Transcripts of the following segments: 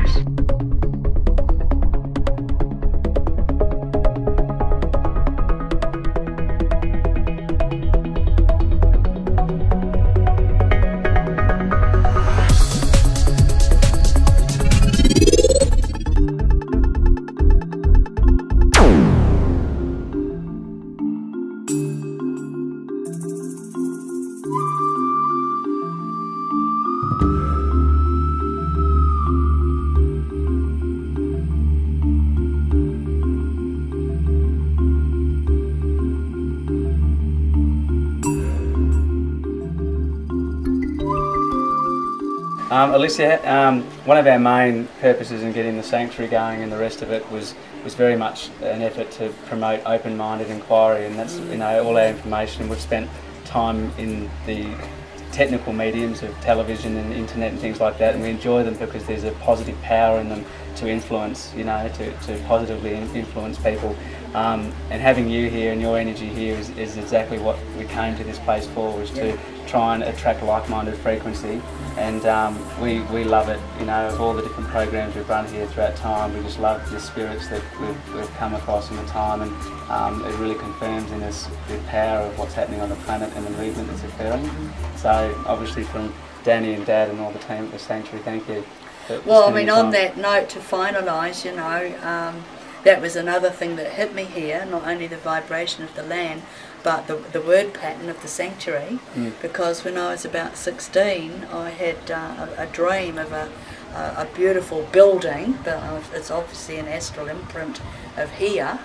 Peace. Alicia, one of our main purposes in getting the sanctuary going and the rest of it was very much an effort to promote open-minded inquiry, and that's all our information. We've spent time in the technical mediums of television and internet and things like that, and we enjoy them because there's a positive power in them to influence, to positively influence people. And having you here and your energy here is exactly what we came to this place for, was to try and attract like-minded frequency. And we love it, of all the different programs we've run here throughout time. We just love the spirits that we've come across in the time, and it really confirms in us the power of what's happening on the planet and the movement that's occurring. So obviously from Danny and Dad and all the team at the Sanctuary, thank you. Well, I mean, on that note, to finalise, that was another thing that hit me here, not only the vibration of the land, but the word pattern of the sanctuary, because when I was about 16, I had a dream of a beautiful building, but it's obviously an astral imprint of here,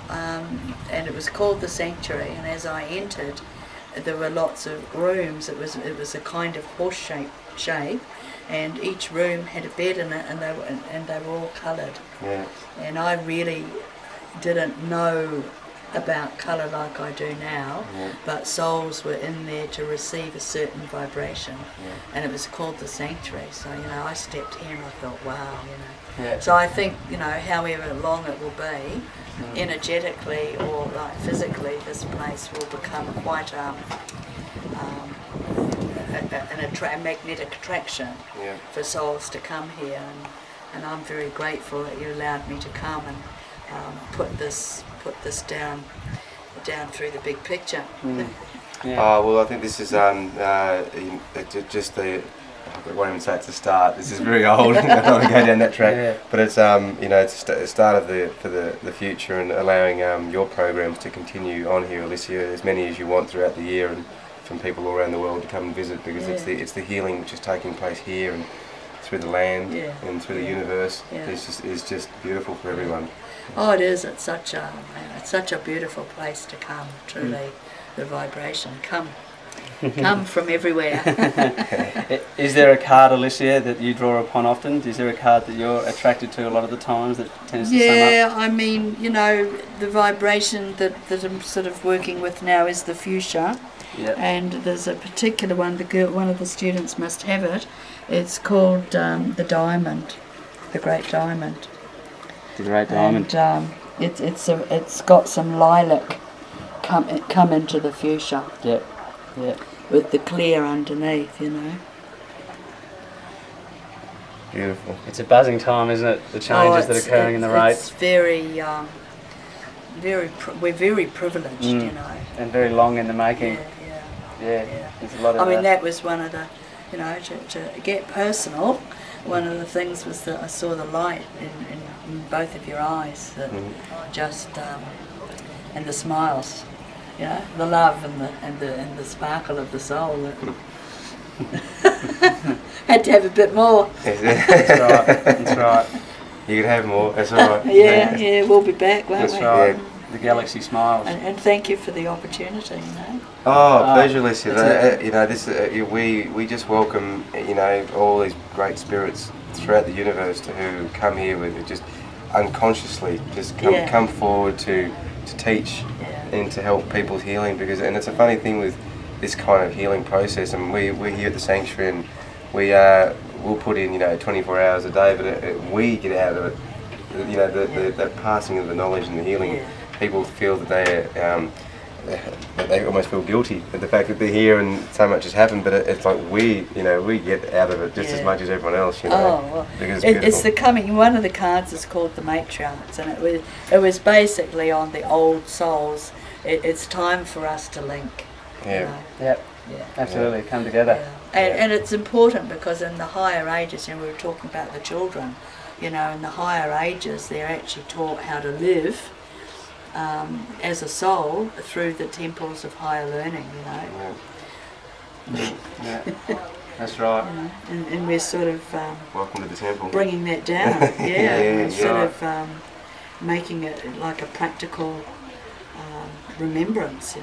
and it was called the sanctuary, and as I entered, there were lots of rooms. It was a kind of horse shape, and each room had a bed in it, and they were all coloured. Yeah. And I really didn't know about colour like I do now, but souls were in there to receive a certain vibration, and it was called the sanctuary. So I stepped here and I thought, wow, So I think however long it will be, energetically or like physically, this place will become quite a magnetic attraction for souls to come here, and I'm very grateful that you allowed me to come and put this down through the big picture. Well, I think this is just the, I won't even say it's a start. This is very old. I don't want to go down that track, but it's it's the start of the future, and allowing your programs to continue on here, Alicia, as many as you want throughout the year, and from people all around the world to come and visit, because it's the healing which is taking place here and through the land and through the universe. It's just beautiful for everyone. Oh, it is. It's such a beautiful place to come. Truly, the vibration come from everywhere. Is there a card, Alicia, that you draw upon often? Is there a card that you're attracted to a lot of the times that tends to sum up? Yeah, I mean, the vibration that I'm sort of working with now is the fuchsia. And there's a particular one, one of the students must have it. It's called the diamond, the great diamond. The great diamond. And it's got some lilac come into the fuchsia. Yeah. With the clear underneath, Beautiful. It's a buzzing time, isn't it? The changes that are occurring in the rates. It's very, we're very privileged, And very long in the making. Yeah. There's a lot of that was one of the, to get personal, one of the things was that I saw the light in both of your eyes, that just, and the smiles, the love and the sparkle of the soul. Had to have a bit more. That's right. You can have more. That's all right. Yeah. We'll be back, won't we? That's right. Yeah. The galaxy smiles. And thank you for the opportunity. Oh, pleasure, Alicia. We just welcome all these great spirits throughout the universe who come here with just unconsciously come forward to teach and to help people's healing, and it's a funny thing with this kind of healing process, and we're here at the Sanctuary, and we'll put in 24 hours a day, but we get out of it the passing of the knowledge and the healing. People feel that they almost feel guilty at the fact that they're here and so much has happened, but it's like we get out of it just as much as everyone else, you know. Oh, well, because it's the coming. One of the cards is called the Matriarchs, and it was basically on the old souls. It's time for us to link. Yeah. You know? Yep. Yeah. Absolutely. Come together. Yeah. And it's important because in the higher ages, we were talking about the children, in the higher ages, they're actually taught how to live as a soul through the temples of higher learning, Yeah. That's right. And we're sort of welcome to the temple. bringing that down, sort of making it like a practical remembrance,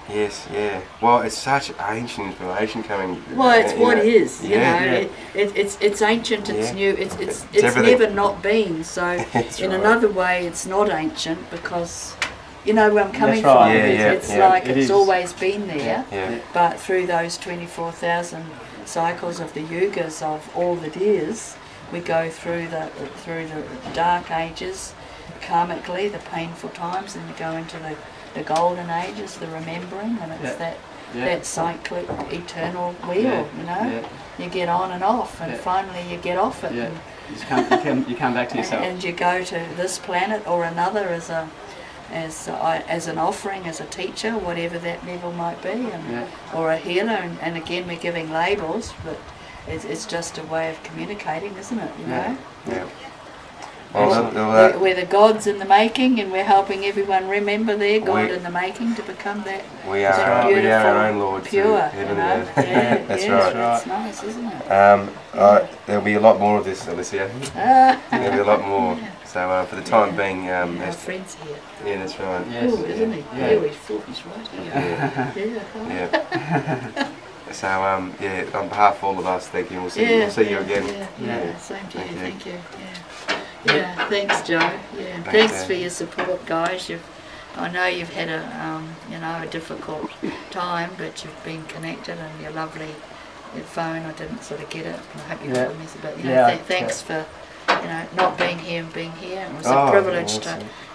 Yes, yeah. Well, it's such ancient information coming. Well, it's what is, Yeah. It's ancient, it's new, it's everything. never not been. So in another way, it's not ancient because where I'm coming That's right. from. It's like It it's is. always been there, Yeah. but through those 24,000 cycles of the yugas of all the years, we go through the dark ages, karmically, the painful times, and we go into the golden ages, the remembering, and it's that cyclic eternal wheel, You get on and off, and finally you get off it. Yeah. You come back to yourself. And you go to this planet or another as an offering, as a teacher, whatever that level might be, or a healer, and again we're giving labels, but it's just a way of communicating, isn't it? Yeah. We're the gods in the making, and we're helping everyone remember their God in the making to become that. We are our own Lord, pure, heaven and earth. That's right. It's nice, isn't it? There'll be a lot more of this, Alicia. There'll be a lot more. So for the time being, our friend's here. Yeah, that's right. Yes. Cool, isn't he? Yeah. He's right here. Yeah. So on behalf of all of us, thank you. We'll see you again. Yeah. Same to you. Thank you. Yeah, thanks, Joe. Yeah, thanks for your support, guys. I know you've had a difficult time, but you've been connected, and your lovely phone. I didn't sort of get it. I hope you got the message, but thanks for not being here and being here. It was a privilege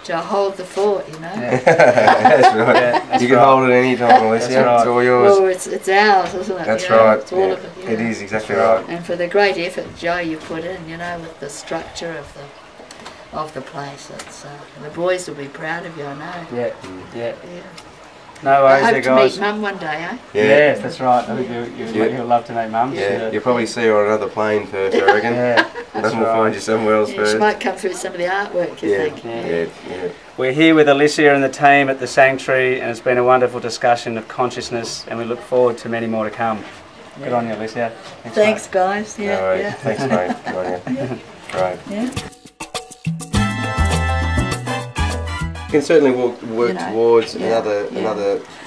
to hold the fort. That's right. You can hold it any time, Alicia. Right. It's all yours. Well, it's ours, isn't it? That's right. It's all of it. It is exactly right. And for the great effort, Joe, you put in, with the structure of the place, it's the boys will be proud of you, I know. Yeah. No worries, I hope guys. to meet Mum one day, eh? Yes, that's right. You'll love to meet Mum. Yeah, you'll probably see her on another plane first, I reckon. Then we'll find you somewhere else first. She might come through some of the artwork, you think. Yeah. We're here with Alicia and the team at the Sanctuary, and it's been a wonderful discussion of consciousness, and we look forward to many more to come. Good on you, Alicia. Thanks, guys. No worries. Thanks, mate. Good on you. Right. Yeah. You can certainly work towards another.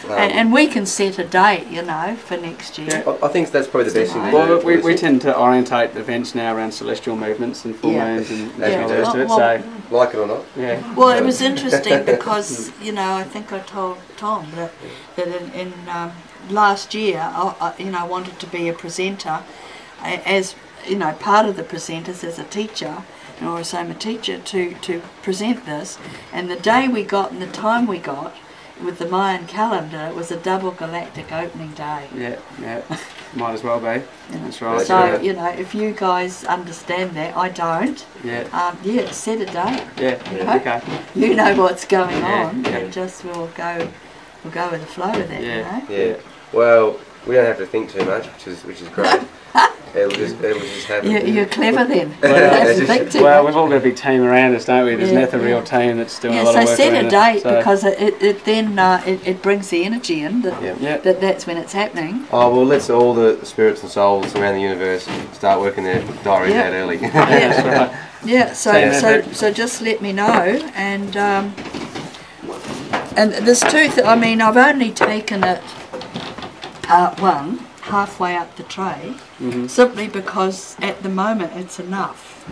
And we can set a date, for next year. I think that's probably the best thing to do. Well, we tend to orientate events now around celestial movements and full moons and all the rest of it. So, like it or not. Yeah. Well, it was interesting because I think I told Tom that in last year I wanted to be a presenter, as part of the presenters as a teacher. Or as I'm a teacher to present this, and the day we got and the time we got with the Mayan calendar, it was a double galactic opening day. Yeah, might as well be. That's right. So if you guys understand that, I don't. Yeah. Set a date. Yeah. Okay. You know what's going on, Yeah. and just we'll go with the flow of that. Yeah. Well, we don't have to think too much, which is great. It'll just happen. You're clever then. Well, we've all got a big team around us, don't we? There's an ethereal team that's doing a lot of work. So set a date because it it brings the energy in that's when it's happening. Oh, well, let's all the spirits and souls around the universe start working their diaries out early. That's right. Yeah, so just let me know, and there's two. I've only taken it part one, halfway up the tray, simply because at the moment it's enough.